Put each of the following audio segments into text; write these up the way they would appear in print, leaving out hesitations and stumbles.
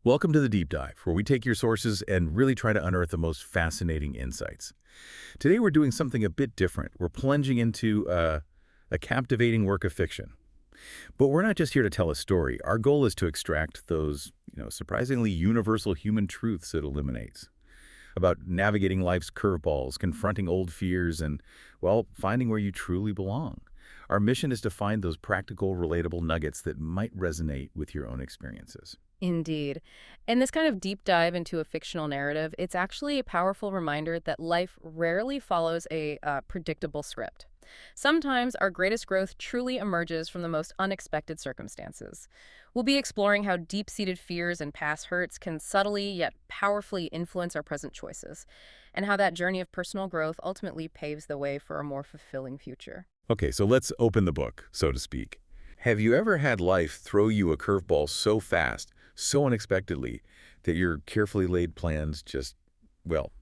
Welcome to the Deep Dive, where we take your sources and really try to unearth the most fascinating insights. Today we're doing something a bit different. We're plunging into a captivating work of fiction. But we're not just here to tell a story. Our goal is to extract those, surprisingly universal human truths it illuminates. About navigating life's curveballs, confronting old fears, and, well, finding where you truly belong. Our mission is to find those practical, relatable nuggets that might resonate with your own experiences. Indeed. And this kind of deep dive into a fictional narrative, it's actually a powerful reminder that life rarely follows a predictable script. Sometimes our greatest growth truly emerges from the most unexpected circumstances. We'll be exploring how deep-seated fears and past hurts can subtly yet powerfully influence our present choices, and how that journey of personal growth ultimately paves the way for a more fulfilling future. Okay, so let's open the book, so to speak. Have you ever had life throw you a curveball so fast, so unexpectedly, that your carefully laid plans just, well,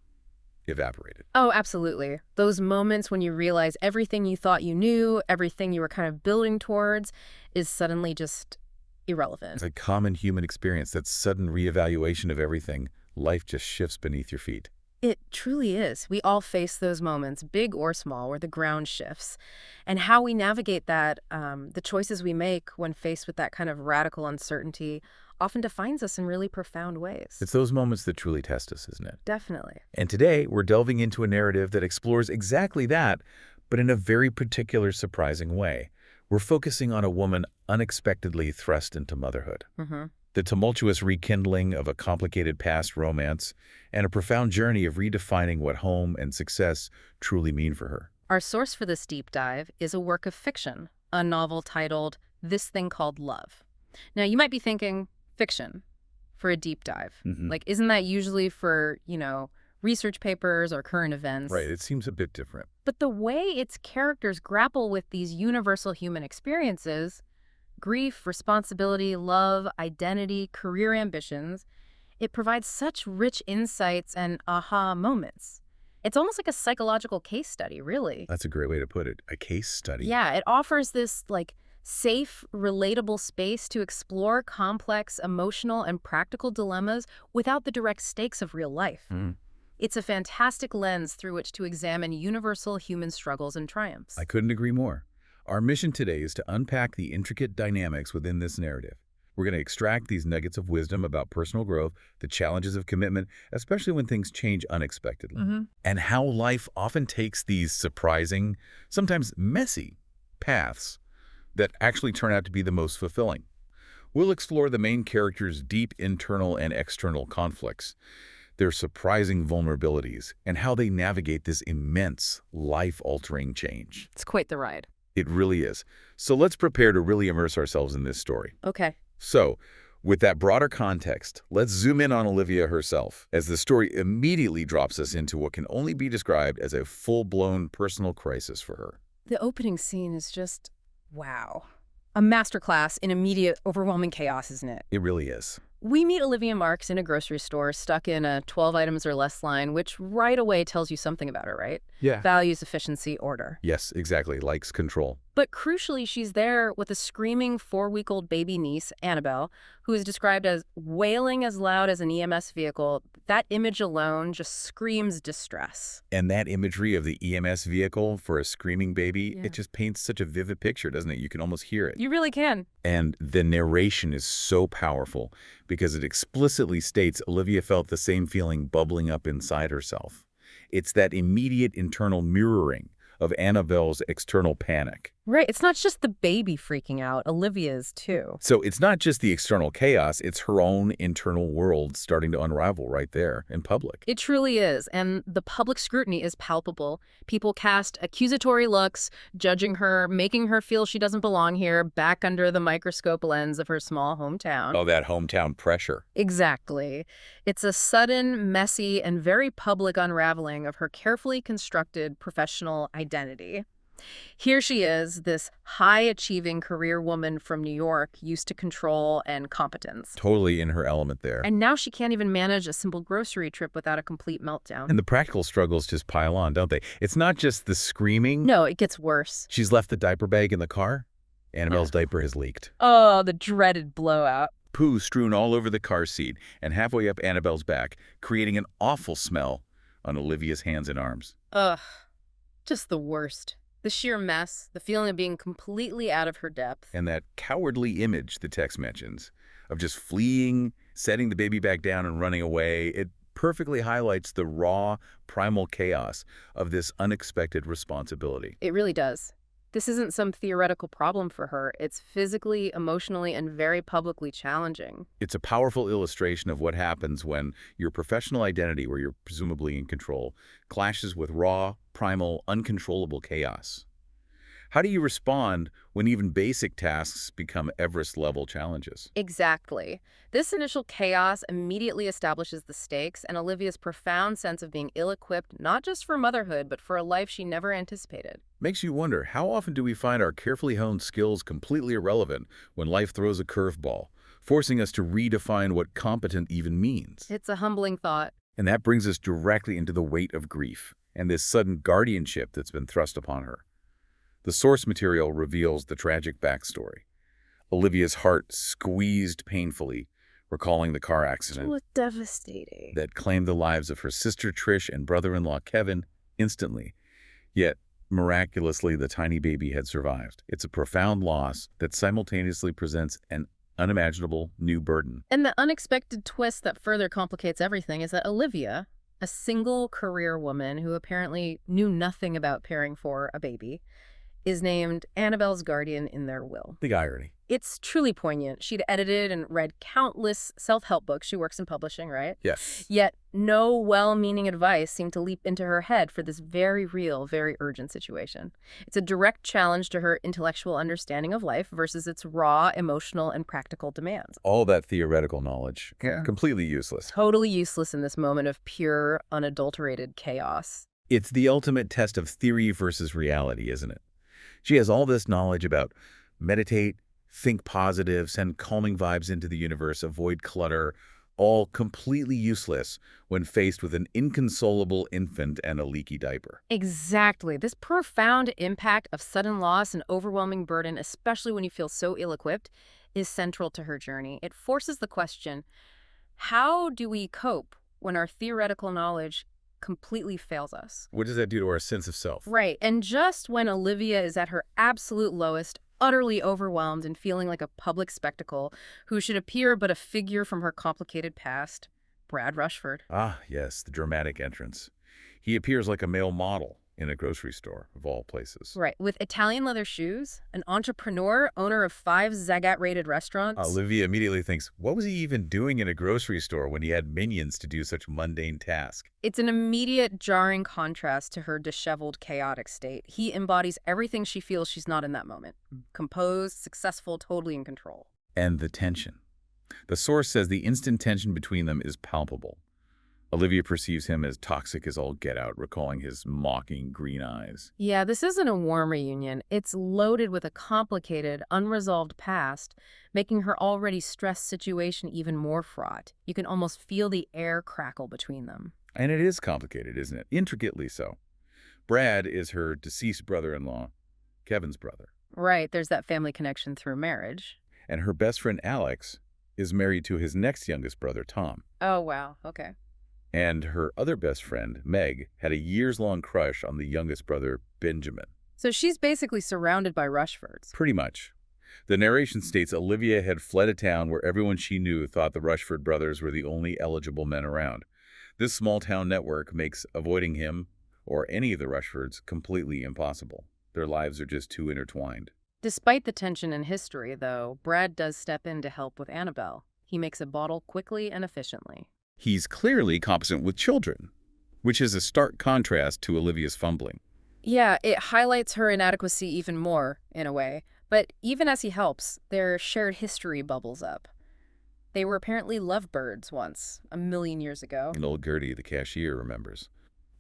evaporated? Oh, absolutely. Those moments when you realize everything you thought you knew, everything you were kind of building towards, is suddenly just irrelevant. It's a common human experience, that sudden reevaluation of everything. Life just shifts beneath your feet. It truly is. We all face those moments, big or small, where the ground shifts. And how we navigate that, the choices we make when faced with that kind of radical uncertainty, often defines us in really profound ways. It's those moments that truly test us, isn't it? Definitely. And today, we're delving into a narrative that explores exactly that, but in a very particular, surprising way. We're focusing on a woman unexpectedly thrust into motherhood. The tumultuous rekindling of a complicated past romance, and a profound journey of redefining what home and success truly mean for her. Our source for this deep dive is a work of fiction, a novel titled This Thing Called Love. Now, you might be thinking, fiction for a deep dive. Like, isn't that usually for, research papers or current events? Right, it seems a bit different. But the way its characters grapple with these universal human experiences, grief, responsibility, love, identity, career ambitions, it provides such rich insights and aha moments. It's almost like a psychological case study, really. That's a great way to put it, a case study. Yeah, it offers this, safe, relatable space to explore complex, emotional, and practical dilemmas without the direct stakes of real life. It's a fantastic lens through which to examine universal human struggles and triumphs. I couldn't agree more. Our mission today is to unpack the intricate dynamics within this narrative. We're going to extract these nuggets of wisdom about personal growth, the challenges of commitment, especially when things change unexpectedly, and how life often takes these surprising, sometimes messy, paths that actually turn out to be the most fulfilling. We'll explore the main characters' deep internal and external conflicts, their surprising vulnerabilities, and how they navigate this immense, life-altering change. It's quite the ride. It really is. So let's prepare to really immerse ourselves in this story. Okay. So, with that broader context, let's zoom in on Olivia herself, as the story immediately drops us into what can only be described as a full-blown personal crisis for her. The opening scene is just, wow. A masterclass in immediate, overwhelming chaos, isn't it? It really is. We meet Olivia Marks in a grocery store, stuck in a 12 items or less line, which right away tells you something about her, right? Yeah. Values, efficiency, order. Yes, exactly. Likes control. But crucially, she's there with a screaming 4-week-old baby niece, Annabelle, who is described as wailing as loud as an EMS vehicle. That image alone just screams distress. And that imagery of the EMS vehicle for a screaming baby, it just paints such a vivid picture, doesn't it? You can almost hear it. You really can. And the narration is so powerful because it explicitly states Olivia felt the same feeling bubbling up inside herself. It's that immediate internal mirroring of Annabelle's external panic. Right. It's not just the baby freaking out. Olivia's, too. So it's not just the external chaos, it's her own internal world starting to unravel right there in public. It truly is. And the public scrutiny is palpable. People cast accusatory looks, judging her, making her feel she doesn't belong here, back under the microscope lens of her small hometown. Oh, that hometown pressure. Exactly. It's a sudden, messy, and very public unraveling of her carefully constructed professional identity. Here she is, this high-achieving career woman from New York, used to control and competence. Totally in her element there. And now she can't even manage a simple grocery trip without a complete meltdown. And the practical struggles just pile on, don't they? It's not just the screaming. No, it gets worse. She's left the diaper bag in the car. Annabelle's diaper has leaked. Oh, the dreaded blowout. poo strewn all over the car seat and halfway up Annabelle's back, creating an awful smell on Olivia's hands and arms. Ugh, just the worst. The sheer mess, the feeling of being completely out of her depth. And that cowardly image the text mentions of just fleeing, setting the baby back down and running away, it perfectly highlights the raw, primal chaos of this unexpected responsibility. It really does. This isn't some theoretical problem for her. It's physically, emotionally, and very publicly challenging. It's a powerful illustration of what happens when your professional identity, where you're presumably in control, clashes with raw, primal, uncontrollable chaos. How do you respond when even basic tasks become Everest-level challenges? Exactly. This initial chaos immediately establishes the stakes and Olivia's profound sense of being ill-equipped not just for motherhood, but for a life she never anticipated. Makes you wonder, how often do we find our carefully honed skills completely irrelevant when life throws a curveball, forcing us to redefine what competent even means? It's a humbling thought. And that brings us directly into the weight of grief and this sudden guardianship that's been thrust upon her. The source material reveals the tragic backstory. Olivia's heart squeezed painfully, recalling the car accident What devastating. that claimed the lives of her sister Trish and brother-in-law Kevin instantly. Yet, miraculously, the tiny baby had survived. It's a profound loss that simultaneously presents an unimaginable new burden. And the unexpected twist that further complicates everything is that Olivia, a single career woman who apparently knew nothing about caring for a baby, is named Annabelle's guardian in their will. The irony. It's truly poignant. She'd edited and read countless self-help books. She works in publishing, right? Yes. Yet no well-meaning advice seemed to leap into her head for this very real, very urgent situation. It's a direct challenge to her intellectual understanding of life versus its raw, emotional, and practical demands. All that theoretical knowledge, completely useless. Totally useless in this moment of pure, unadulterated chaos. It's the ultimate test of theory versus reality, isn't it? She has all this knowledge about meditate, think positive, send calming vibes into the universe, avoid clutter, all completely useless when faced with an inconsolable infant and a leaky diaper. Exactly. This profound impact of sudden loss and overwhelming burden, especially when you feel so ill-equipped, is central to her journey. It forces the question, how do we cope when our theoretical knowledge completely fails us? What does that do to our sense of self? Right. And just when Olivia is at her absolute lowest, utterly overwhelmed and feeling like a public spectacle who should appear but a figure from her complicated past, Brad Rushford. Ah, yes, the dramatic entrance. He appears like a male model in a grocery store, of all places. Right. With Italian leather shoes, an entrepreneur, owner of 5 Zagat-rated restaurants. Olivia immediately thinks, what was he even doing in a grocery store when he had minions to do such mundane tasks? It's an immediate, jarring contrast to her disheveled, chaotic state. He embodies everything she feels she's not in that moment. Composed, successful, totally in control. And the tension. The source says the instant tension between them is palpable. Olivia perceives him as toxic as all get out, recalling his mocking green eyes. Yeah, this isn't a warm reunion. It's loaded with a complicated, unresolved past, making her already stressed situation even more fraught. You can almost feel the air crackle between them. And it is complicated, isn't it? Intricately so. Brad is her deceased brother-in-law, Kevin's brother. Right, there's that family connection through marriage. And her best friend, Alex, is married to his next youngest brother, Tom. Oh, wow. Okay. And her other best friend, Meg, had a years-long crush on the youngest brother, Benjamin. So she's basically surrounded by Rushfords. Pretty much. The narration states Olivia had fled a town where everyone she knew thought the Rushford brothers were the only eligible men around. This small-town network makes avoiding him, or any of the Rushfords, completely impossible. Their lives are just too intertwined. Despite the tension in history, though, Brad does step in to help with Annabelle. He makes a bottle quickly and efficiently. He's clearly competent with children, which is a stark contrast to Olivia's fumbling. Yeah, it highlights her inadequacy even more, in a way. But even as he helps, their shared history bubbles up. They were apparently lovebirds once, 1,000,000 years ago. And old Gertie, the cashier, remembers.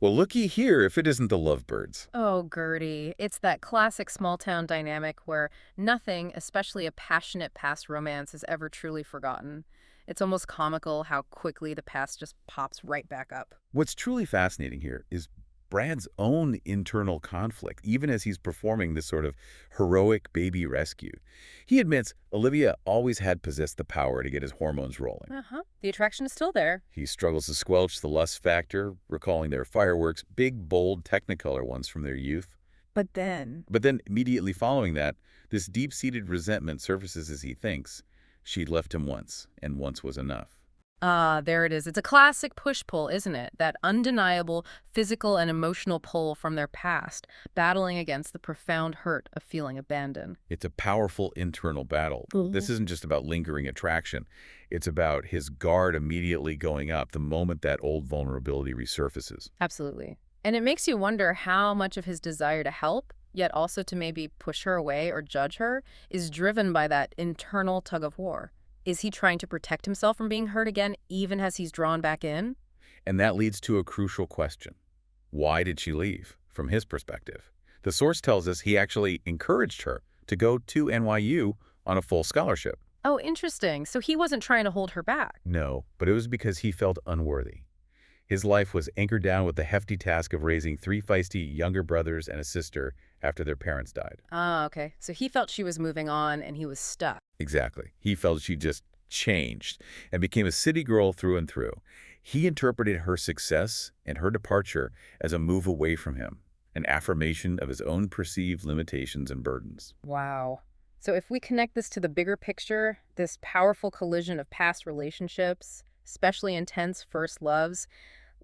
Well, looky here if it isn't the lovebirds. Oh, Gertie. It's that classic small-town dynamic where nothing, especially a passionate past romance, is ever truly forgotten. It's almost comical how quickly the past just pops right back up. What's truly fascinating here is Brad's own internal conflict, even as he's performing this sort of heroic baby rescue. He admits Olivia always had possessed the power to get his hormones rolling. Uh-huh. The attraction is still there. He struggles to squelch the lust factor, recalling their fireworks, big, bold, technicolor ones from their youth. But then, But then, immediately following that, this deep-seated resentment surfaces as he thinks she'd left him once, and once was enough. there it is. It's a classic push-pull, isn't it? That undeniable physical and emotional pull from their past, battling against the profound hurt of feeling abandoned. It's a powerful internal battle. This isn't just about lingering attraction. It's about his guard immediately going up the moment that old vulnerability resurfaces. Absolutely. And it makes you wonder how much of his desire to help, yet also to maybe push her away or judge her, is driven by that internal tug of war. Is he trying to protect himself from being hurt again, even as he's drawn back in? And that leads to a crucial question. Why did she leave, from his perspective? The source tells us he actually encouraged her to go to NYU on a full scholarship. Oh, interesting. So he wasn't trying to hold her back. No, but it was because he felt unworthy. His life was anchored down with the hefty task of raising 3 feisty younger brothers and a sister after their parents died. Ah, okay. So he felt she was moving on and he was stuck. Exactly. He felt she just changed and became a city girl through and through. He interpreted her success and her departure as a move away from him, an affirmation of his own perceived limitations and burdens. Wow. So if we connect this to the bigger picture, this powerful collision of past relationships, especially intense first loves,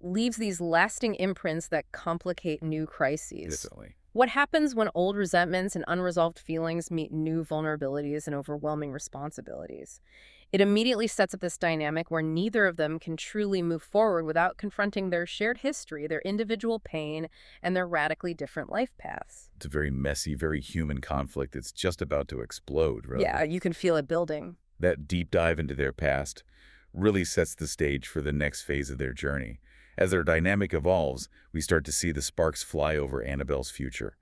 leaves these lasting imprints that complicate new crises. Definitely. What happens when old resentments and unresolved feelings meet new vulnerabilities and overwhelming responsibilities? It immediately sets up this dynamic where neither of them can truly move forward without confronting their shared history, their individual pain, and their radically different life paths. It's a very messy, very human conflict that's just about to explode, really. Yeah, you can feel it building. That deep dive into their past really sets the stage for the next phase of their journey. As their dynamic evolves, we start to see the sparks fly over Annabelle's future,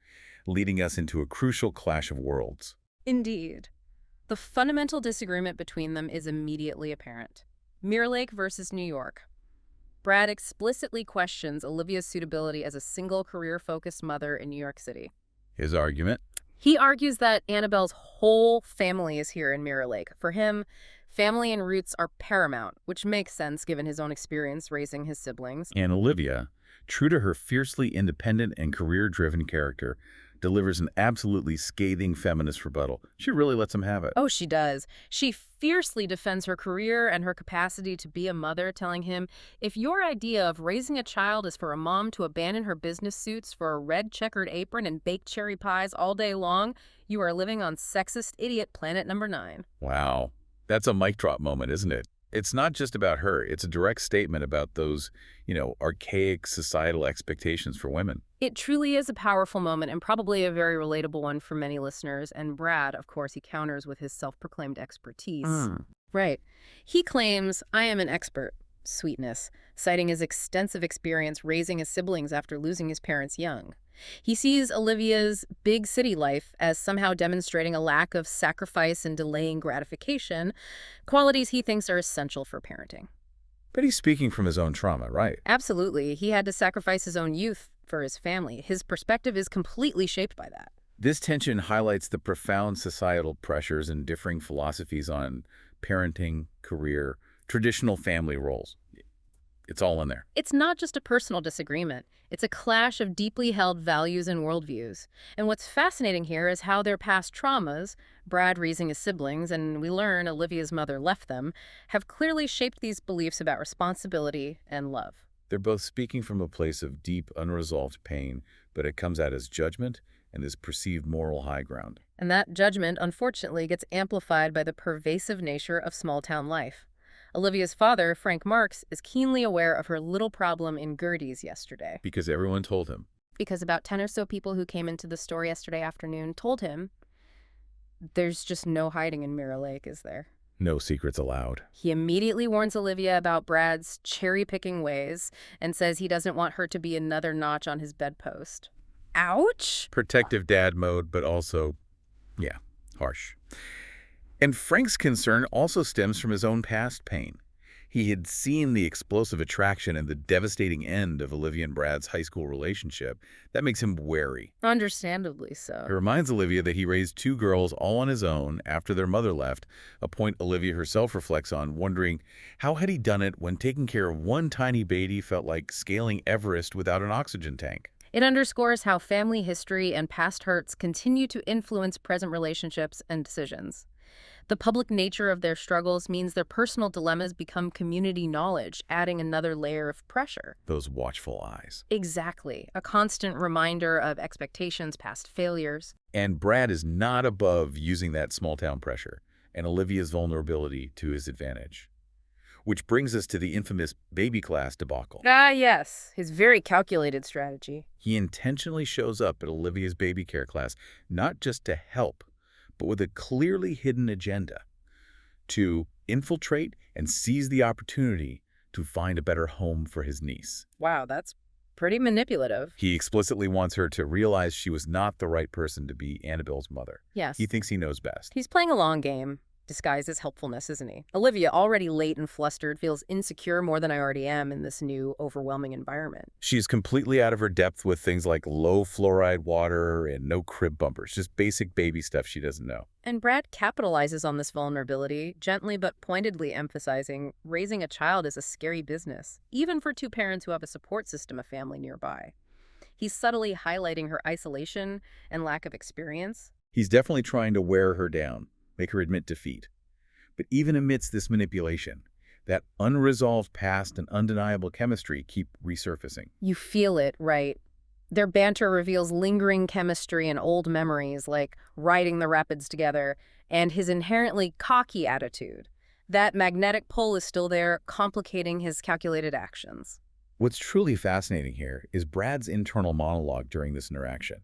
leading us into a crucial clash of worlds. Indeed. The fundamental disagreement between them is immediately apparent. Mirror Lake versus New York. Brad explicitly questions Olivia's suitability as a single career-focused mother in New York City. His argument? He argues that Annabelle's whole family is here in Mirror Lake. For him, family and roots are paramount, which makes sense given his own experience raising his siblings. And Olivia, true to her fiercely independent and career-driven character, delivers an absolutely scathing feminist rebuttal. She really lets him have it. Oh, she does. She fiercely defends her career and her capacity to be a mother, telling him, if your idea of raising a child is for a mom to abandon her business suits for a red checkered apron and bake cherry pies all day long, you are living on sexist idiot planet number 9. Wow. That's a mic drop moment, isn't it? It's not just about her. It's a direct statement about those, archaic societal expectations for women. It truly is a powerful moment and probably a very relatable one for many listeners. And Brad, of course, he counters with his self-proclaimed expertise. Right. He claims, I am an expert, sweetness, citing his extensive experience raising his siblings after losing his parents young. He sees Olivia's big city life as somehow demonstrating a lack of sacrifice and delaying gratification, qualities he thinks are essential for parenting. But he's speaking from his own trauma, right? Absolutely. He had to sacrifice his own youth for his family. His perspective is completely shaped by that. This tension highlights the profound societal pressures and differing philosophies on parenting, career, traditional family roles. It's all in there. It's not just a personal disagreement. It's a clash of deeply held values and worldviews. And what's fascinating here is how their past traumas, Brad raising his siblings, and we learn Olivia's mother left them, have clearly shaped these beliefs about responsibility and love. They're both speaking from a place of deep, unresolved pain, but it comes out as judgment and this perceived moral high ground. And that judgment, unfortunately, gets amplified by the pervasive nature of small-town life. Olivia's father, Frank Marks, is keenly aware of her little problem in Gertie's yesterday. Because everyone told him. Because about 10 or so people who came into the store yesterday afternoon told him, there's just no hiding in Mirror Lake, is there? No secrets allowed. He immediately warns Olivia about Brad's cherry-picking ways and says he doesn't want her to be another notch on his bedpost. Ouch! Protective dad mode, but also, harsh. And Frank's concern also stems from his own past pain. He had seen the explosive attraction and the devastating end of Olivia and Brad's high school relationship. That makes him wary. Understandably It so. reminds Olivia that he raised two girls all on his own after their mother left, a point Olivia herself reflects on, wondering how had he done it when taking care of one tiny baby felt like scaling Everest without an oxygen tank. It underscores how family history and past hurts continue to influence present relationships and decisions. The public nature of their struggles means their personal dilemmas become community knowledge, adding another layer of pressure. Those watchful eyes. Exactly. A constant reminder of expectations, past failures. And Brad is not above using that small-town pressure and Olivia's vulnerability to his advantage. Which brings us to the infamous baby class debacle. Ah, yes. His very calculated strategy. He intentionally shows up at Olivia's baby care class not just to help, but with a clearly hidden agenda to infiltrate and seize the opportunity to find a better home for his niece. Wow, that's pretty manipulative. He explicitly wants her to realize she was not the right person to be Annabelle's mother. Yes. He thinks he knows best. He's playing a long game, disguised as helpfulness, isn't he? Olivia, already late and flustered, feels insecure more than I already am in this new, overwhelming environment. She's completely out of her depth with things like low fluoride water and no crib bumpers, just basic baby stuff she doesn't know. And Brad capitalizes on this vulnerability, gently but pointedly emphasizing raising a child is a scary business, even for two parents who have a support system, a family nearby. He's subtly highlighting her isolation and lack of experience. He's definitely trying to wear her down, make her admit defeat. But even amidst this manipulation, that unresolved past and undeniable chemistry keep resurfacing. You feel it, right? Their banter reveals lingering chemistry and old memories, like riding the rapids together, and his inherently cocky attitude. That magnetic pull is still there, complicating his calculated actions. What's truly fascinating here is Brad's internal monologue during this interaction.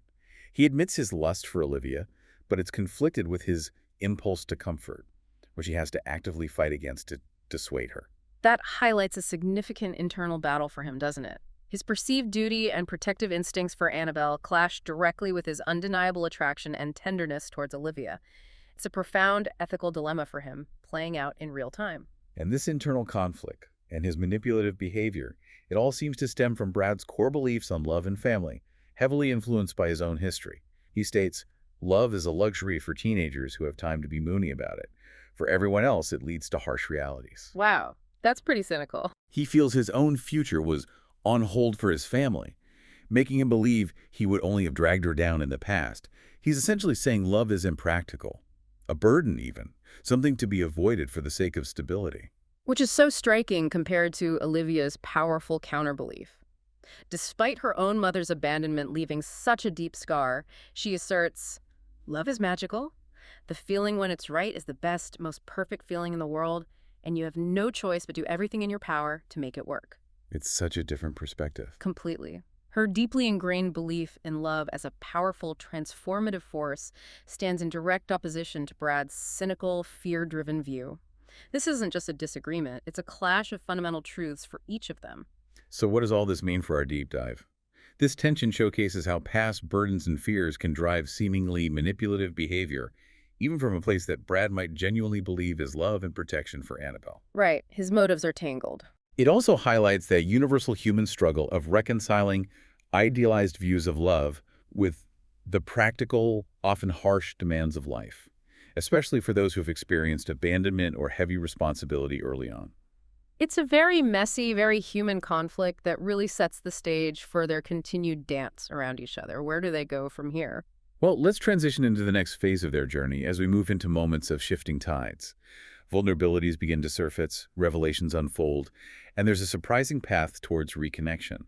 He admits his lust for Olivia, but it's conflicted with his impulse to comfort, which he has to actively fight against to dissuade her. That highlights a significant internal battle for him, doesn't it? His perceived duty and protective instincts for Annabelle clash directly with his undeniable attraction and tenderness towards Olivia. It's a profound ethical dilemma for him, playing out in real time. And this internal conflict and his manipulative behavior, it all seems to stem from Brad's core beliefs on love and family, heavily influenced by his own history. He states, "Love is a luxury for teenagers who have time to be moony about it. For everyone else, it leads to harsh realities." Wow, that's pretty cynical. He feels his own future was on hold for his family, making him believe he would only have dragged her down in the past. He's essentially saying love is impractical, a burden even, something to be avoided for the sake of stability. Which is so striking compared to Olivia's powerful counterbelief. Despite her own mother's abandonment leaving such a deep scar, she asserts, love is magical. The feeling when it's right is the best, most perfect feeling in the world, and you have no choice but do everything in your power to make it work. It's such a different perspective. Completely. Her deeply ingrained belief in love as a powerful, transformative force stands in direct opposition to Brad's cynical, fear-driven view. This isn't just a disagreement, it's a clash of fundamental truths for each of them. So what does all this mean for our deep dive? This tension showcases how past burdens and fears can drive seemingly manipulative behavior, even from a place that Brad might genuinely believe is love and protection for Annabelle. Right, his motives are tangled. It also highlights that universal human struggle of reconciling idealized views of love with the practical, often harsh demands of life, especially for those who have experienced abandonment or heavy responsibility early on. It's a very messy, very human conflict that really sets the stage for their continued dance around each other. Where do they go from here? Well, let's transition into the next phase of their journey as we move into moments of shifting tides. Vulnerabilities begin to surface, revelations unfold, and there's a surprising path towards reconnection.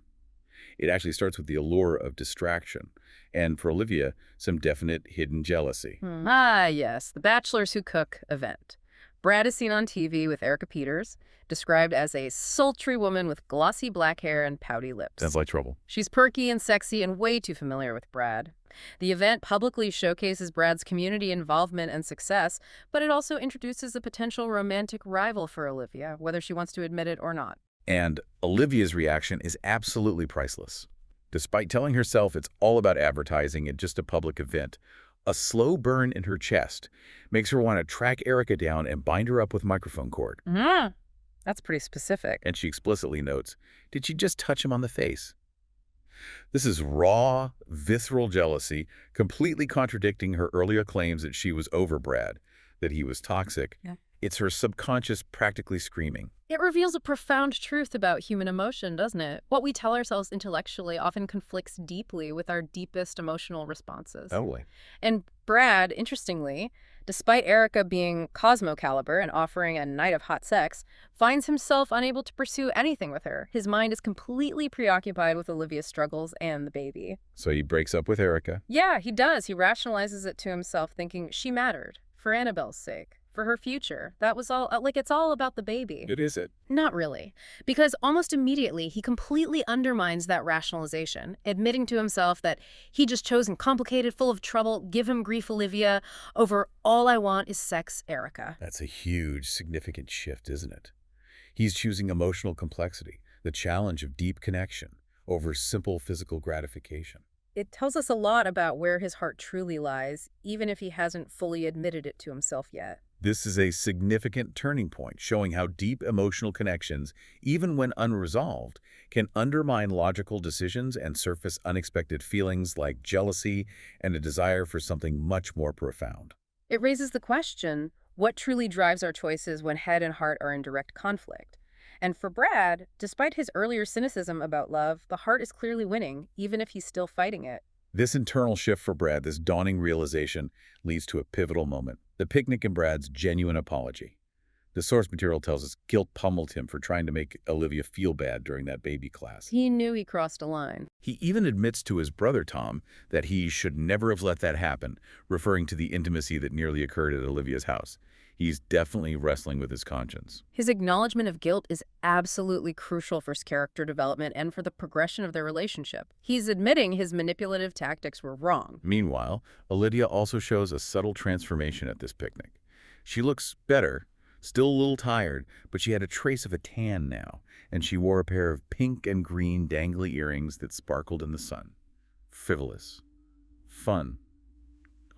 It actually starts with the allure of distraction, and for Olivia, some definite hidden jealousy. Ah, yes, the Bachelors Who Cook event. Brad is seen on TV with Erica Peters, described as a sultry woman with glossy black hair and pouty lips. Sounds like trouble. She's perky and sexy and way too familiar with Brad. The event publicly showcases Brad's community involvement and success, but it also introduces a potential romantic rival for Olivia, whether she wants to admit it or not. And Olivia's reaction is absolutely priceless. Despite telling herself it's all about advertising and just a public event, a slow burn in her chest makes her want to track Erica down and bind her up with microphone cord. A That's pretty specific. And she explicitly notes, did she just touch him on the face? This is raw, visceral jealousy, completely contradicting her earlier claims that she was over Brad, that he was toxic. Yeah. It's her subconscious practically screaming. It reveals a profound truth about human emotion, doesn't it? What we tell ourselves intellectually often conflicts deeply with our deepest emotional responses. Totally. And Brad, interestingly, despite Erica being Cosmo caliber and offering a night of hot sex, finds himself unable to pursue anything with her. His mind is completely preoccupied with Olivia's struggles and the baby. So he breaks up with Erica. Yeah, he does. He rationalizes it to himself, thinking she mattered for Annabelle's sake, for her future. That was all, like, it's all about the baby. It is it. Not really, because almost immediately he completely undermines that rationalization, admitting to himself that he just chosen complicated, full of trouble, give him grief Olivia over all I want is sex Erica. That's a huge, significant shift, isn't it? He's choosing emotional complexity, the challenge of deep connection, over simple physical gratification. It tells us a lot about where his heart truly lies, even if he hasn't fully admitted it to himself yet. This is a significant turning point, showing how deep emotional connections, even when unresolved, can undermine logical decisions and surface unexpected feelings like jealousy and a desire for something much more profound. It raises the question, what truly drives our choices when head and heart are in direct conflict? And for Brad, despite his earlier cynicism about love, the heart is clearly winning, even if he's still fighting it. This internal shift for Brad, this dawning realization, leads to a pivotal moment, the picnic and Brad's genuine apology. The source material tells us guilt pummeled him for trying to make Olivia feel bad during that baby class. He knew he crossed a line. He even admits to his brother Tom that he should never have let that happen, referring to the intimacy that nearly occurred at Olivia's house. He's definitely wrestling with his conscience. His acknowledgement of guilt is absolutely crucial for his character development and for the progression of their relationship. He's admitting his manipulative tactics were wrong. Meanwhile, Olivia also shows a subtle transformation at this picnic. She looks better, still a little tired, but she had a trace of a tan now, and she wore a pair of pink and green dangly earrings that sparkled in the sun. Frivolous. Fun.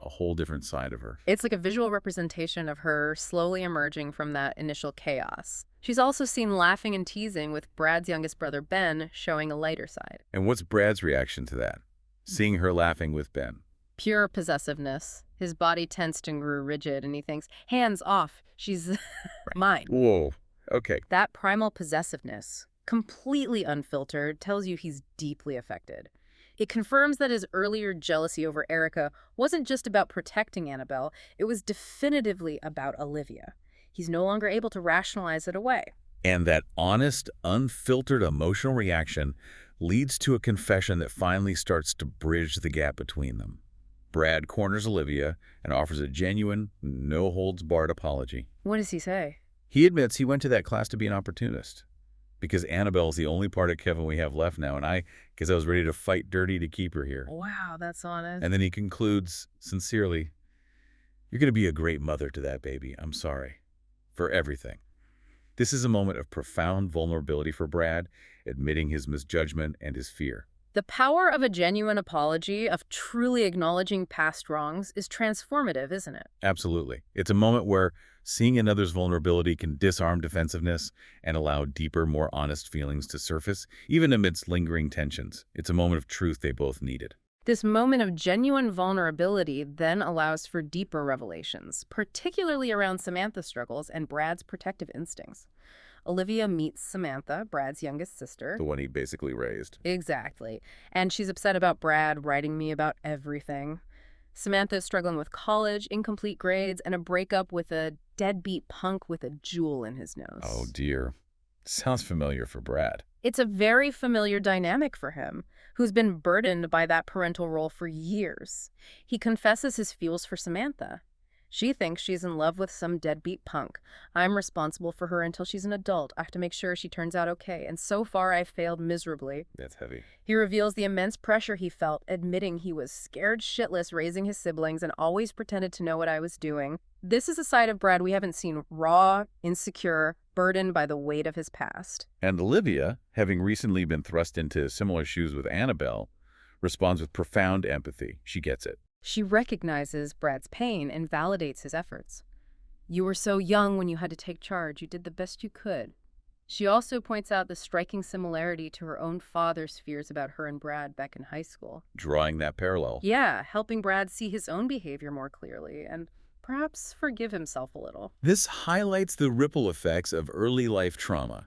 A whole different side of her. It's like a visual representation of her slowly emerging from that initial chaos. She's also seen laughing and teasing with Brad's youngest brother, Ben, showing a lighter side. And what's Brad's reaction to that? Seeing her laughing with Ben. Pure possessiveness. His body tensed and grew rigid, and he thinks, hands off, she's mine. Whoa, okay. That primal possessiveness, completely unfiltered, tells you he's deeply affected. It confirms that his earlier jealousy over Erica wasn't just about protecting Annabelle, it was definitively about Olivia. He's no longer able to rationalize it away. And that honest, unfiltered emotional reaction leads to a confession that finally starts to bridge the gap between them. Brad corners Olivia and offers a genuine, no-holds-barred apology. What does he say? He admits he went to that class to be an opportunist, because Annabelle's the only part of Kevin we have left now, and because I was ready to fight dirty to keep her here. Wow, that's honest. And then he concludes, sincerely, you're going to be a great mother to that baby. I'm sorry. For everything. This is a moment of profound vulnerability for Brad, admitting his misjudgment and his fear. The power of a genuine apology, of truly acknowledging past wrongs, is transformative, isn't it? Absolutely. It's a moment where seeing another's vulnerability can disarm defensiveness and allow deeper, more honest feelings to surface, even amidst lingering tensions. It's a moment of truth they both needed. This moment of genuine vulnerability then allows for deeper revelations, particularly around Samantha's struggles and Brad's protective instincts. Olivia meets Samantha, Brad's youngest sister. The one he basically raised. Exactly. And she's upset about Brad writing me about everything. Samantha is struggling with college, incomplete grades, and a breakup with a deadbeat punk with a jewel in his nose. Oh, dear. Sounds familiar for Brad. It's a very familiar dynamic for him, who's been burdened by that parental role for years. He confesses his feels for Samantha. She thinks she's in love with some deadbeat punk. I'm responsible for her until she's an adult. I have to make sure she turns out okay, and so far I've failed miserably. That's heavy. He reveals the immense pressure he felt, admitting he was scared shitless raising his siblings and always pretended to know what I was doing. This is a side of Brad we haven't seen: raw, insecure, burdened by the weight of his past. And Olivia, having recently been thrust into similar shoes with Annabelle, responds with profound empathy. She gets it. She recognizes Brad's pain and validates his efforts. You were so young when you had to take charge. You did the best you could. She also points out the striking similarity to her own father's fears about her and Brad back in high school. Drawing that parallel. Yeah, helping Brad see his own behavior more clearly and perhaps forgive himself a little. This highlights the ripple effects of early life trauma,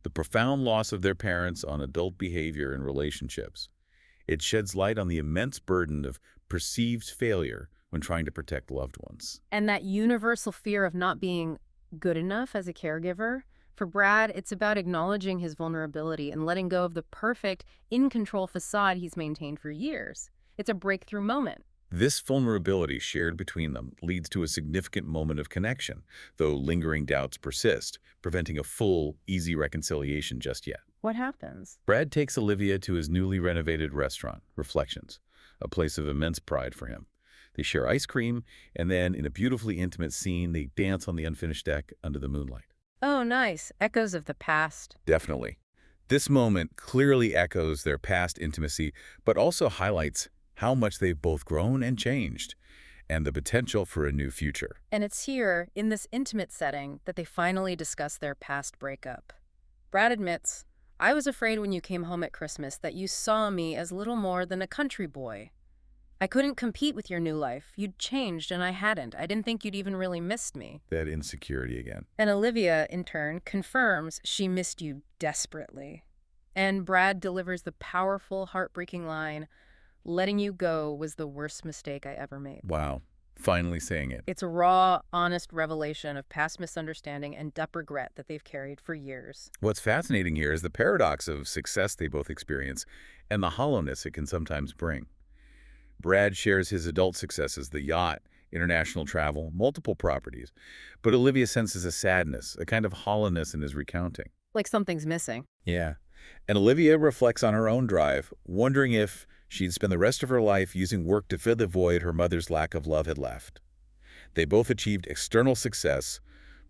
the profound loss of their parents on adult behavior and relationships. It sheds light on the immense burden of perceived failure when trying to protect loved ones. And that universal fear of not being good enough as a caregiver. For Brad, it's about acknowledging his vulnerability and letting go of the perfect, in-control facade he's maintained for years. It's a breakthrough moment. This vulnerability shared between them leads to a significant moment of connection, though lingering doubts persist, preventing a full, easy reconciliation just yet. What happens? Brad takes Olivia to his newly renovated restaurant, Reflections, a place of immense pride for him. They share ice cream, and then, in a beautifully intimate scene, they dance on the unfinished deck under the moonlight. Oh, nice. Echoes of the past. Definitely. This moment clearly echoes their past intimacy, but also highlights how much they've both grown and changed, and the potential for a new future. And it's here, in this intimate setting, that they finally discuss their past breakup. Brad admits, "I was afraid when you came home at Christmas that you saw me as little more than a country boy. I couldn't compete with your new life. You'd changed and I hadn't. I didn't think you'd even really missed me." That insecurity again. And Olivia, in turn, confirms she missed you desperately. And Brad delivers the powerful, heartbreaking line, "Letting you go was the worst mistake I ever made." Wow. Finally saying it. It's a raw, honest revelation of past misunderstanding and deep regret that they've carried for years. What's fascinating here is the paradox of success they both experience and the hollowness it can sometimes bring. Brad shares his adult successes, the yacht, international travel, multiple properties, but Olivia senses a sadness, a kind of hollowness in his recounting. Like something's missing. Yeah. And Olivia reflects on her own drive, wondering if she'd spend the rest of her life using work to fill the void her mother's lack of love had left. They both achieved external success,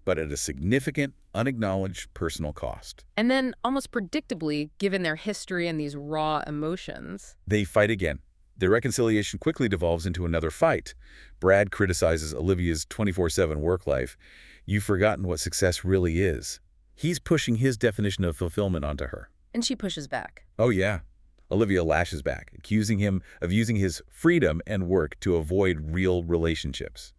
but at a significant, unacknowledged personal cost. And then, almost predictably, given their history and these raw emotions, They fight again. Their reconciliation quickly devolves into another fight. Brad criticizes Olivia's 24/7 work life. "You've forgotten what success really is." He's pushing his definition of fulfillment onto her. and she pushes back. Oh, yeah. Olivia lashes back, accusing him of using his freedom and work to avoid real relationships.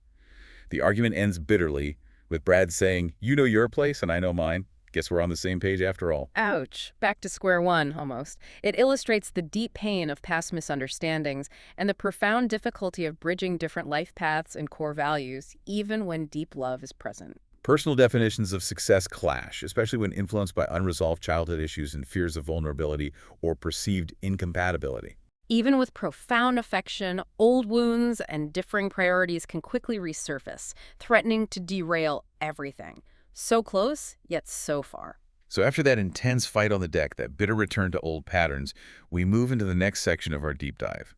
The argument ends bitterly, with Brad saying, "You know your place and I know mine. Guess we're on the same page after all." Ouch. Back to square one, almost. It illustrates the deep pain of past misunderstandings and the profound difficulty of bridging different life paths and core values, even when deep love is present. Personal definitions of success clash, especially when influenced by unresolved childhood issues and fears of vulnerability or perceived incompatibility. Even with profound affection, old wounds and differing priorities can quickly resurface, threatening to derail everything. So close, yet so far. So after that intense fight on the deck, that bitter return to old patterns, we move into the next section of our deep dive.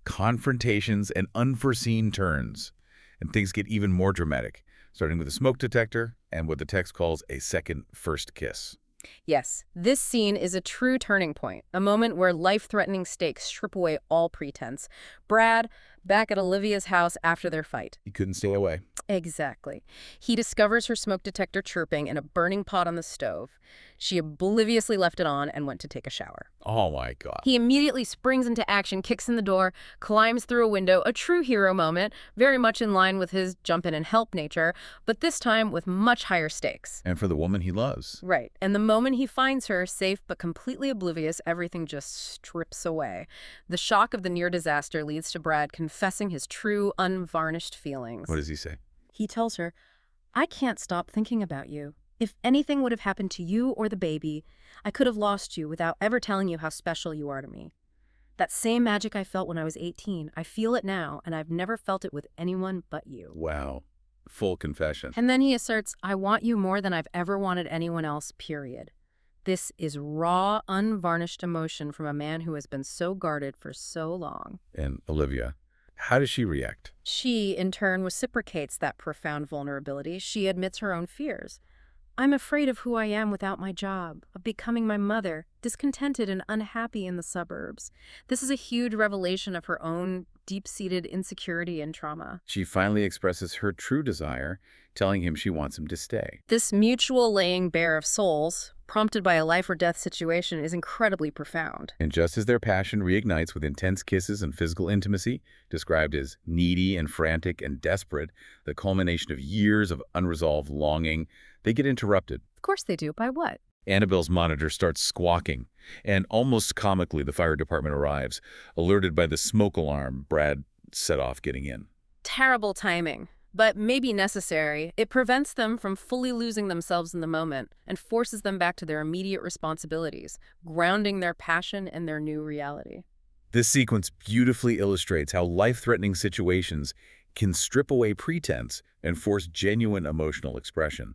Confrontations and unforeseen turns. And things get even more dramatic, starting with a smoke detector and what the text calls a second first kiss. Yes, this scene is a true turning point, a moment where life-threatening stakes strip away all pretense. Brad, back at Olivia's house after their fight. He couldn't stay away. Exactly. He discovers her smoke detector chirping in a burning pot on the stove. She obliviously left it on and went to take a shower. Oh my God. He immediately springs into action, kicks in the door, climbs through a window, a true hero moment, very much in line with his jump in and help nature, but this time with much higher stakes. And for the woman he loves. Right. And the moment he finds her, safe but completely oblivious, everything just strips away. The shock of the near disaster leads to Brad confessing his true, unvarnished feelings. What does he say? He tells her, "I can't stop thinking about you. If anything would have happened to you or the baby, I could have lost you without ever telling you how special you are to me. That same magic I felt when I was 18, I feel it now, and I've never felt it with anyone but you." Wow. Full confession. And then he asserts, "I want you more than I've ever wanted anyone else, period." This is raw, unvarnished emotion from a man who has been so guarded for so long. And Olivia, how does she react? She, in turn, reciprocates that profound vulnerability. She admits her own fears. "I'm afraid of who I am without my job, of becoming my mother, discontented and unhappy in the suburbs." This is a huge revelation of her own deep-seated insecurity and trauma. She finally expresses her true desire, telling him she wants him to stay. This mutual laying bare of souls, prompted by a life-or-death situation, is incredibly profound. And just as their passion reignites with intense kisses and physical intimacy, described as needy and frantic and desperate, the culmination of years of unresolved longing, they get interrupted. Of course they do. By what? Annabelle's monitor starts squawking, and almost comically the fire department arrives, alerted by the smoke alarm Brad set off getting in. Terrible timing, but maybe necessary. It prevents them from fully losing themselves in the moment and forces them back to their immediate responsibilities, grounding their passion and their new reality. This sequence beautifully illustrates how life-threatening situations can strip away pretense and force genuine emotional expression.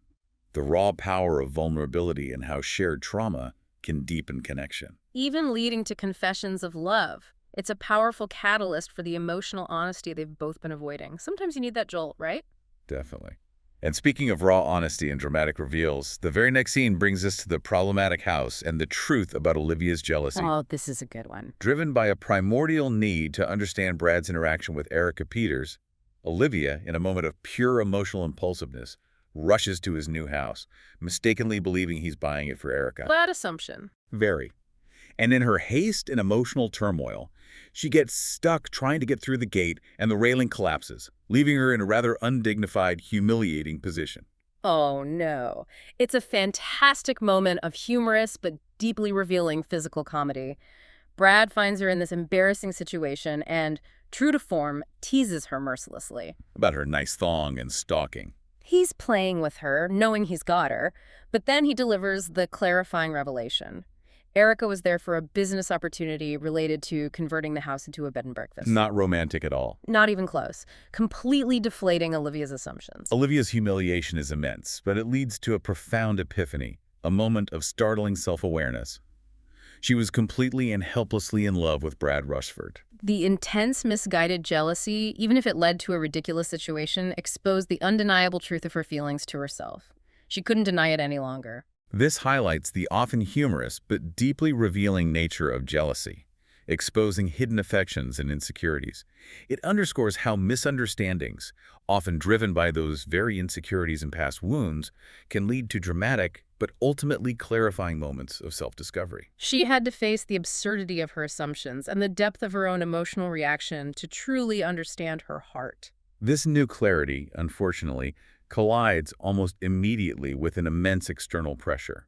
The raw power of vulnerability and how shared trauma can deepen connection. Even leading to confessions of love. It's a powerful catalyst for the emotional honesty they've both been avoiding. Sometimes you need that jolt, right? Definitely. And speaking of raw honesty and dramatic reveals, the very next scene brings us to the problematic house and the truth about Olivia's jealousy. Oh, this is a good one. Driven by a primordial need to understand Brad's interaction with Erica Peters, Olivia, in a moment of pure emotional impulsiveness, rushes to his new house, mistakenly believing he's buying it for Erica. Bad assumption. Very. And in her haste and emotional turmoil, she gets stuck trying to get through the gate and the railing collapses, leaving her in a rather undignified, humiliating position. Oh, no. It's a fantastic moment of humorous but deeply revealing physical comedy. Brad finds her in this embarrassing situation and, true to form, teases her mercilessly. About her nice thong and stalking. He's playing with her, knowing he's got her, but then he delivers the clarifying revelation. Erica was there for a business opportunity related to converting the house into a bed and breakfast. Not romantic at all. Not even close. Completely deflating Olivia's assumptions. Olivia's humiliation is immense, but it leads to a profound epiphany, a moment of startling self-awareness. She was completely and helplessly in love with Brad Rushford. The intense, misguided jealousy, even if it led to a ridiculous situation, exposed the undeniable truth of her feelings to herself. She couldn't deny it any longer. This highlights the often humorous but deeply revealing nature of jealousy, exposing hidden affections and insecurities. It underscores how misunderstandings, often driven by those very insecurities and past wounds, can lead to dramatic but ultimately clarifying moments of self-discovery. She had to face the absurdity of her assumptions and the depth of her own emotional reaction to truly understand her heart. This new clarity, unfortunately, collides almost immediately with an immense external pressure.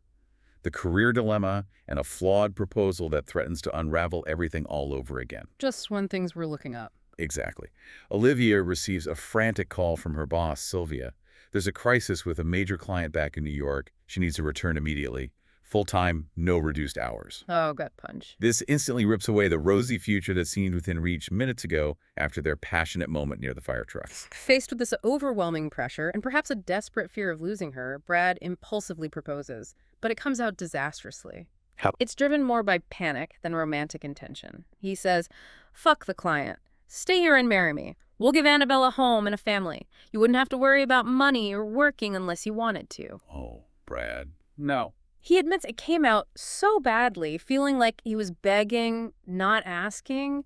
The career dilemma and a flawed proposal that threatens to unravel everything all over again. Just when things were looking up. Exactly. Olivia receives a frantic call from her boss, Sylvia. There's a crisis with a major client back in New York. She needs to return immediately. Full-time, no reduced hours. Oh, gut punch. This instantly rips away the rosy future that seemed within reach minutes ago after their passionate moment near the fire truck. Faced with this overwhelming pressure and perhaps a desperate fear of losing her, Brad impulsively proposes, but it comes out disastrously. How? It's driven more by panic than romantic intention. He says, "Fuck the client. Stay here and marry me. We'll give Annabelle a home and a family. You wouldn't have to worry about money or working unless you wanted to." Oh, Brad. No. He admits it came out so badly, feeling like he was begging, not asking.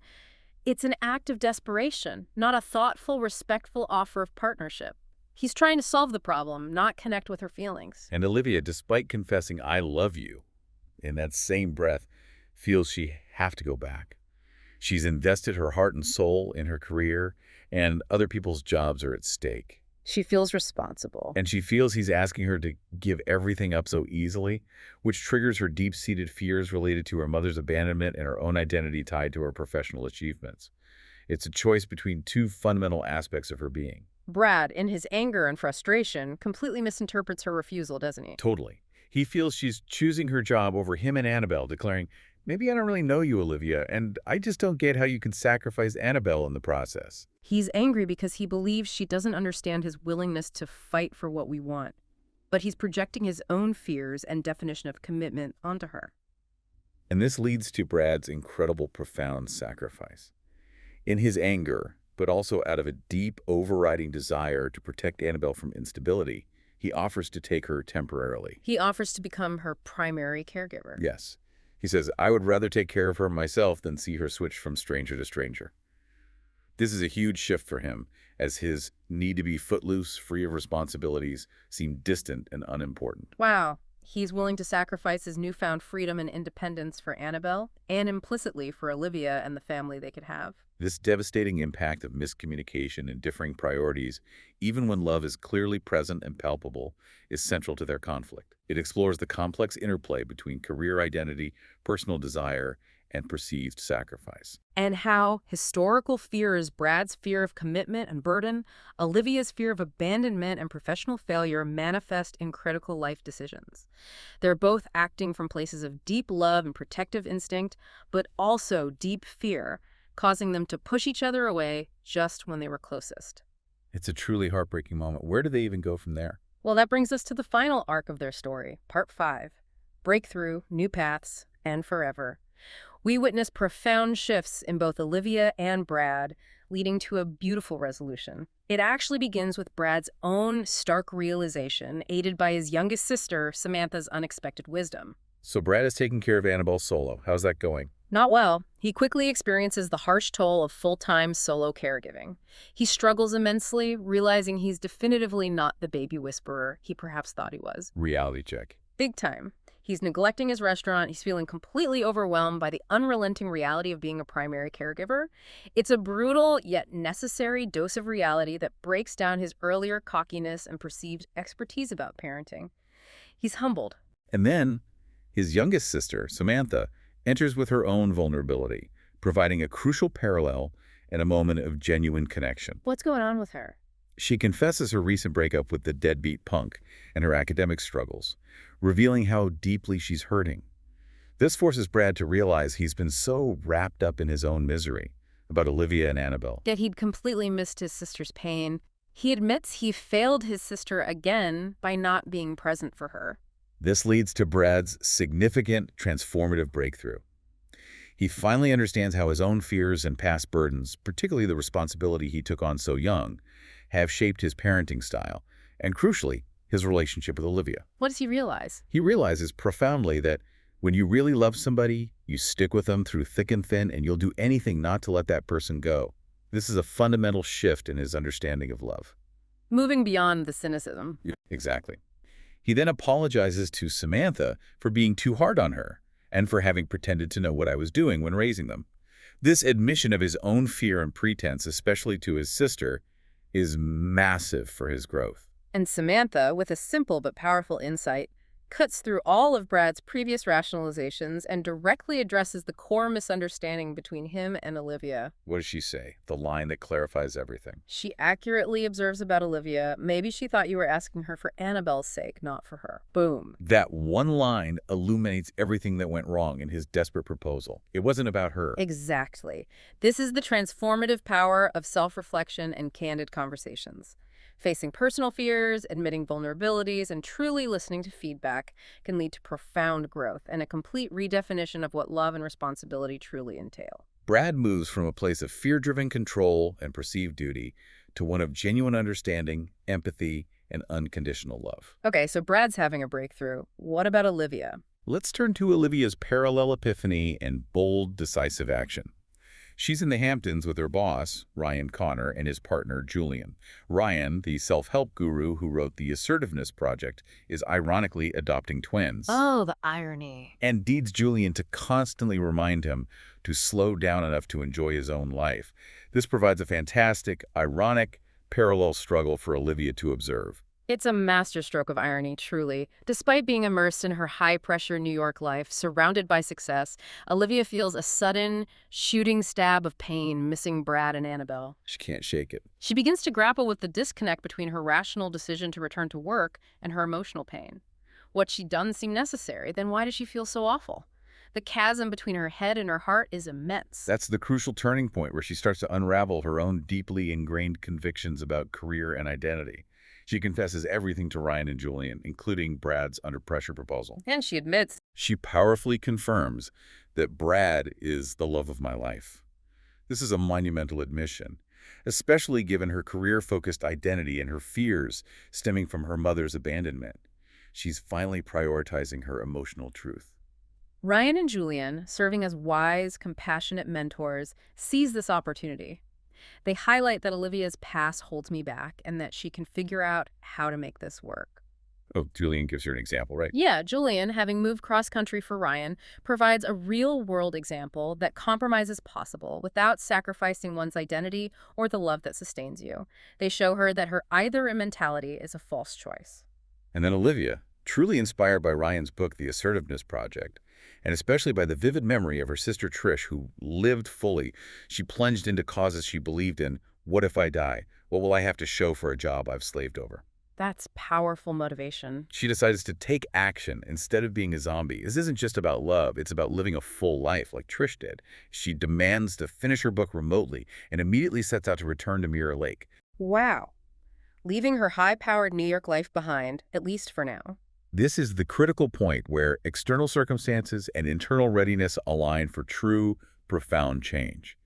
It's an act of desperation, not a thoughtful, respectful offer of partnership. He's trying to solve the problem, not connect with her feelings. And Olivia, despite confessing, "I love you," in that same breath, feels she have to go back. She's invested her heart and soul in her career, and other people's jobs are at stake. She feels responsible. And she feels he's asking her to give everything up so easily, which triggers her deep-seated fears related to her mother's abandonment and her own identity tied to her professional achievements. It's a choice between two fundamental aspects of her being. Brad, in his anger and frustration, completely misinterprets her refusal, doesn't he? Totally. He feels she's choosing her job over him and Annabelle, declaring, "Maybe I don't really know you, Olivia, and I just don't get how you can sacrifice Annabelle in the process." He's angry because he believes she doesn't understand his willingness to fight for what we want. But he's projecting his own fears and definition of commitment onto her. And this leads to Brad's incredible, profound sacrifice. In his anger, but also out of a deep, overriding desire to protect Annabelle from instability, he offers to take her temporarily. He offers to become her primary caregiver. Yes. He says, "I would rather take care of her myself than see her switch from stranger to stranger." This is a huge shift for him, as his need to be footloose, free of responsibilities, seemed distant and unimportant. Wow. He's willing to sacrifice his newfound freedom and independence for Annabelle, and implicitly for Olivia and the family they could have. This devastating impact of miscommunication and differing priorities, even when love is clearly present and palpable, is central to their conflict. It explores the complex interplay between career identity, personal desire, and perceived sacrifice. And how historical fears, Brad's fear of commitment and burden, Olivia's fear of abandonment and professional failure, manifest in critical life decisions. They're both acting from places of deep love and protective instinct, but also deep fear, causing them to push each other away just when they were closest. It's a truly heartbreaking moment. Where do they even go from there? Well, that brings us to the final arc of their story, Part 5, Breakthrough, New Paths, and Forever. We witness profound shifts in both Olivia and Brad, leading to a beautiful resolution. It actually begins with Brad's own stark realization, aided by his youngest sister, Samantha's unexpected wisdom. So Brad is taking care of Annabelle solo. How's that going? Not well. He quickly experiences the harsh toll of full-time solo caregiving. He struggles immensely, realizing he's definitively not the baby whisperer he perhaps thought he was. Reality check. Big time. He's neglecting his restaurant. He's feeling completely overwhelmed by the unrelenting reality of being a primary caregiver. It's a brutal yet necessary dose of reality that breaks down his earlier cockiness and perceived expertise about parenting. He's humbled. And then his youngest sister, Samantha, enters with her own vulnerability, providing a crucial parallel and a moment of genuine connection. What's going on with her? She confesses her recent breakup with the deadbeat punk and her academic struggles, revealing how deeply she's hurting. This forces Brad to realize he's been so wrapped up in his own misery about Olivia and Annabelle. Yet he'd completely missed his sister's pain. He admits he failed his sister again by not being present for her. This leads to Brad's significant transformative breakthrough. He finally understands how his own fears and past burdens, particularly the responsibility he took on so young, have shaped his parenting style, and crucially, his relationship with Olivia. What does he realize? He realizes profoundly that when you really love somebody, you stick with them through thick and thin, and you'll do anything not to let that person go. This is a fundamental shift in his understanding of love. Moving beyond the cynicism. Exactly. He then apologizes to Samantha for being too hard on her and for having pretended to know what I was doing when raising them. This admission of his own fear and pretense, especially to his sister, is massive for his growth. And Samantha, with a simple but powerful insight, cuts through all of Brad's previous rationalizations and directly addresses the core misunderstanding between him and Olivia. What does she say? The line that clarifies everything. She accurately observes about Olivia, maybe she thought you were asking her for Annabelle's sake, not for her. Boom. That one line illuminates everything that went wrong in his desperate proposal. It wasn't about her. Exactly. This is the transformative power of self-reflection and candid conversations. Facing personal fears, admitting vulnerabilities, and truly listening to feedback can lead to profound growth and a complete redefinition of what love and responsibility truly entail. Brad moves from a place of fear-driven control and perceived duty to one of genuine understanding, empathy, and unconditional love. Okay, so Brad's having a breakthrough. What about Olivia? Let's turn to Olivia's parallel epiphany and bold, decisive action. She's in the Hamptons with her boss, Ryan Connor, and his partner, Julian. Ryan, the self-help guru who wrote the Assertiveness Project, is ironically adopting twins. Oh, the irony. And needs Julian to constantly remind him to slow down enough to enjoy his own life. This provides a fantastic, ironic, parallel struggle for Olivia to observe. It's a masterstroke of irony, truly. Despite being immersed in her high-pressure New York life, surrounded by success, Olivia feels a sudden, shooting stab of pain missing Brad and Annabelle. She can't shake it. She begins to grapple with the disconnect between her rational decision to return to work and her emotional pain. What she'd done seemed necessary, then why does she feel so awful? The chasm between her head and her heart is immense. That's the crucial turning point where she starts to unravel her own deeply ingrained convictions about career and identity. She confesses everything to Ryan and Julian, including Brad's under-pressure proposal. And she admits. She powerfully confirms that Brad is the love of my life. This is a monumental admission, especially given her career-focused identity and her fears stemming from her mother's abandonment. She's finally prioritizing her emotional truth. Ryan and Julian, serving as wise, compassionate mentors, seize this opportunity. They highlight that Olivia's past holds me back and that she can figure out how to make this work. Oh, Julian gives her an example, right? Yeah, Julian, having moved cross-country for Ryan, provides a real-world example that compromise is possible without sacrificing one's identity or the love that sustains you. They show her that her either mentality is a false choice. And then Olivia, truly inspired by Ryan's book, The Assertiveness Project, and especially by the vivid memory of her sister Trish, who lived fully. She plunged into causes she believed in. What if I die? What will I have to show for a job I've slaved over? That's powerful motivation. She decides to take action instead of being a zombie. This isn't just about love, it's about living a full life like Trish did. She demands to finish her book remotely and immediately sets out to return to Mirror Lake. Wow. Leaving her high-powered New York life behind, at least for now. This is the critical point where external circumstances and internal readiness align for true, profound change.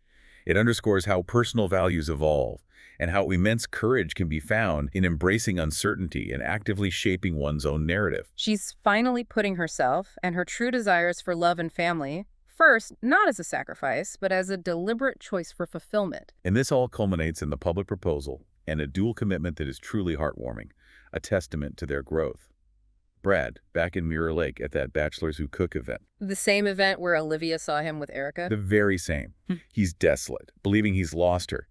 It underscores how personal values evolve and how immense courage can be found in embracing uncertainty and actively shaping one's own narrative. She's finally putting herself and her true desires for love and family first, not as a sacrifice, but as a deliberate choice for fulfillment. And this all culminates in the public proposal and a dual commitment that is truly heartwarming, a testament to their growth. Brad, back in Mirror Lake at that Bachelors Who Cook event. The same event where Olivia saw him with Erica? The very same. He's desolate, believing he's lost her.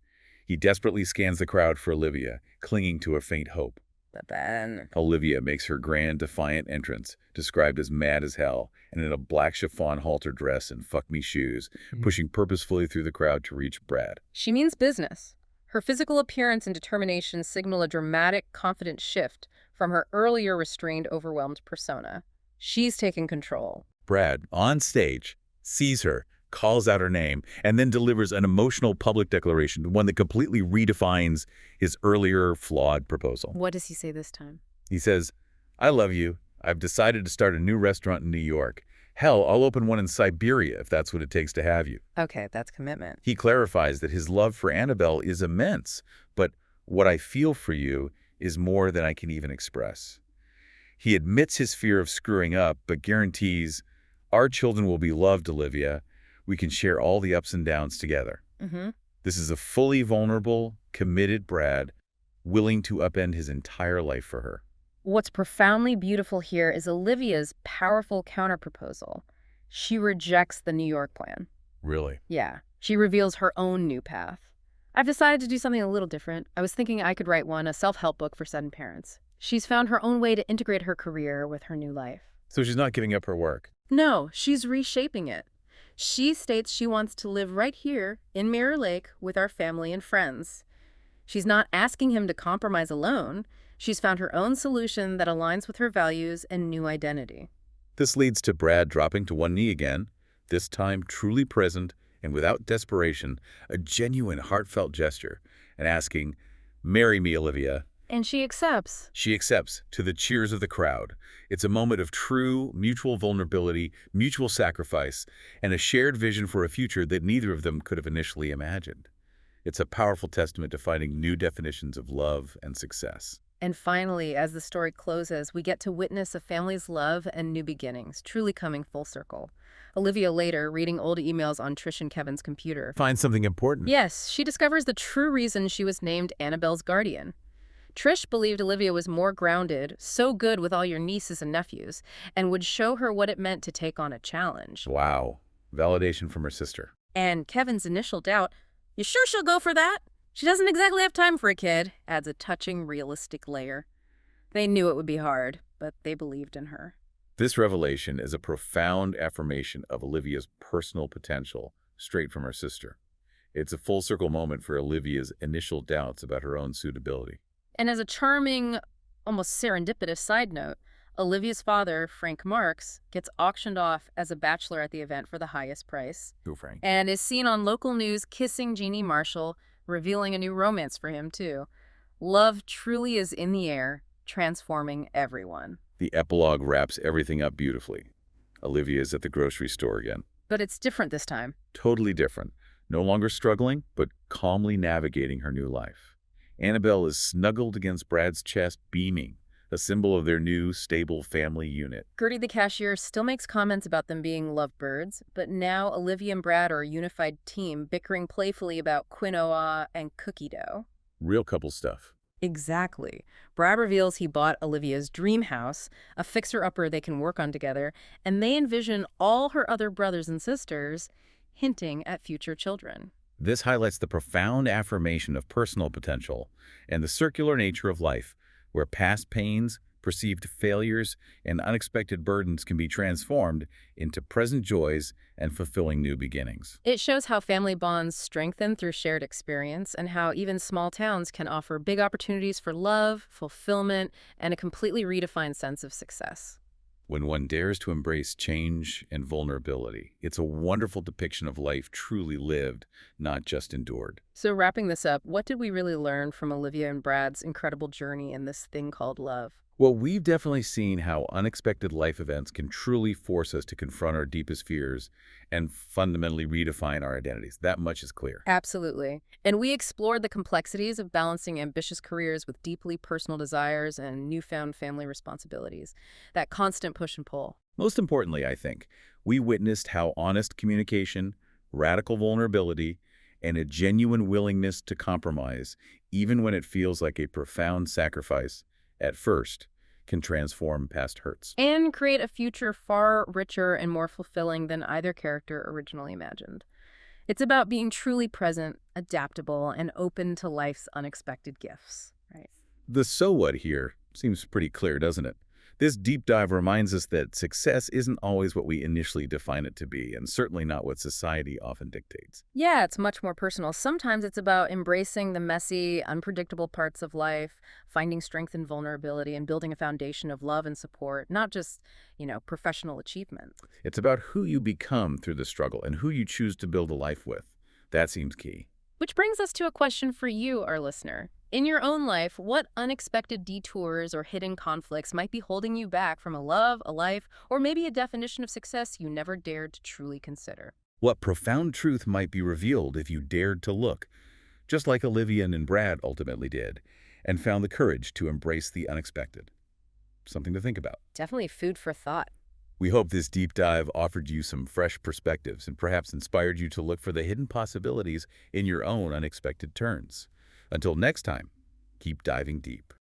He desperately scans the crowd for Olivia, clinging to a faint hope. But then... Olivia makes her grand, defiant entrance, described as mad as hell, and in a black chiffon halter dress and fuck-me shoes, pushing purposefully through the crowd to reach Brad. She means business. Her physical appearance and determination signal a dramatic, confident shift from her earlier restrained, overwhelmed persona. She's taken control. Brad, on stage, sees her, calls out her name, and then delivers an emotional public declaration, one that completely redefines his earlier flawed proposal. What does he say this time? He says, I love you. I've decided to start a new restaurant in New York. Hell, I'll open one in Siberia if that's what it takes to have you. Okay, that's commitment. He clarifies that his love for Annabelle is immense, but what I feel for you is more than I can even express. He admits his fear of screwing up, but guarantees, our children will be loved, Olivia. We can share all the ups and downs together. This is a fully vulnerable, committed Brad, willing to upend his entire life for her. What's profoundly beautiful here is Olivia's powerful counterproposal. She rejects the New York plan. Really? Yeah. She reveals her own new path. I've decided to do something a little different. I was thinking I could write a self-help book for sudden parents. She's found her own way to integrate her career with her new life. So she's not giving up her work? No, she's reshaping it. She states she wants to live right here in Mirror Lake with our family and friends. She's not asking him to compromise alone. She's found her own solution that aligns with her values and new identity. This leads to Brad dropping to one knee again, this time truly present and without desperation, a genuine heartfelt gesture, and asking, marry me, Olivia. And she accepts. She accepts, to the cheers of the crowd. It's a moment of true mutual vulnerability, mutual sacrifice, and a shared vision for a future that neither of them could have initially imagined. It's a powerful testament to finding new definitions of love and success. And finally, as the story closes, we get to witness a family's love and new beginnings, truly coming full circle. Olivia later, reading old emails on Trish and Kevin's computer. Find something important. Yes, she discovers the true reason she was named Annabelle's guardian. Trish believed Olivia was more grounded, so good with all your nieces and nephews, and would show her what it meant to take on a challenge. Wow. Validation from her sister. And Kevin's initial doubt, you sure she'll go for that? She doesn't exactly have time for a kid, adds a touching, realistic layer. They knew it would be hard, but they believed in her. This revelation is a profound affirmation of Olivia's personal potential, straight from her sister. It's a full-circle moment for Olivia's initial doubts about her own suitability. And as a charming, almost serendipitous side note, Olivia's father, Frank Marks, gets auctioned off as a bachelor at the event for the highest price. Who, Frank? And is seen on local news kissing Jeannie Marshall, revealing a new romance for him, too. Love truly is in the air, transforming everyone. The epilogue wraps everything up beautifully. Olivia is at the grocery store again. But it's different this time. Totally different. No longer struggling, but calmly navigating her new life. Annabelle is snuggled against Brad's chest, beaming, a symbol of their new, stable family unit. Gertie the cashier still makes comments about them being lovebirds, but now Olivia and Brad are a unified team bickering playfully about quinoa and cookie dough. Real couple stuff. Exactly. Brad reveals he bought Olivia's dream house, a fixer-upper they can work on together, and they envision all her other brothers and sisters, hinting at future children. This highlights the profound affirmation of personal potential and the circular nature of life, where past pains, perceived failures, and unexpected burdens can be transformed into present joys and fulfilling new beginnings. It shows how family bonds strengthen through shared experience and how even small towns can offer big opportunities for love, fulfillment, and a completely redefined sense of success. When one dares to embrace change and vulnerability, it's a wonderful depiction of life truly lived, not just endured. So wrapping this up, what did we really learn from Olivia and Brad's incredible journey in this thing called love? Well, we've definitely seen how unexpected life events can truly force us to confront our deepest fears and fundamentally redefine our identities. That much is clear. Absolutely. And we explored the complexities of balancing ambitious careers with deeply personal desires and newfound family responsibilities. That constant push and pull. Most importantly, I think, we witnessed how honest communication, radical vulnerability, and a genuine willingness to compromise, even when it feels like a profound sacrifice, at first, can transform past hurts. And create a future far richer and more fulfilling than either character originally imagined. It's about being truly present, adaptable, and open to life's unexpected gifts, right? The so what here seems pretty clear, doesn't it? This deep dive reminds us that success isn't always what we initially define it to be, and certainly not what society often dictates. Yeah, it's much more personal. Sometimes it's about embracing the messy, unpredictable parts of life, finding strength in vulnerability, and building a foundation of love and support, not just, professional achievement. It's about who you become through the struggle and who you choose to build a life with. That seems key. Which brings us to a question for you, our listener. In your own life, what unexpected detours or hidden conflicts might be holding you back from a love, a life, or maybe a definition of success you never dared to truly consider? What profound truth might be revealed if you dared to look, just like Olivia and Brad ultimately did, and found the courage to embrace the unexpected? Something to think about. Definitely food for thought. We hope this deep dive offered you some fresh perspectives and perhaps inspired you to look for the hidden possibilities in your own unexpected turns. Until next time, keep diving deep.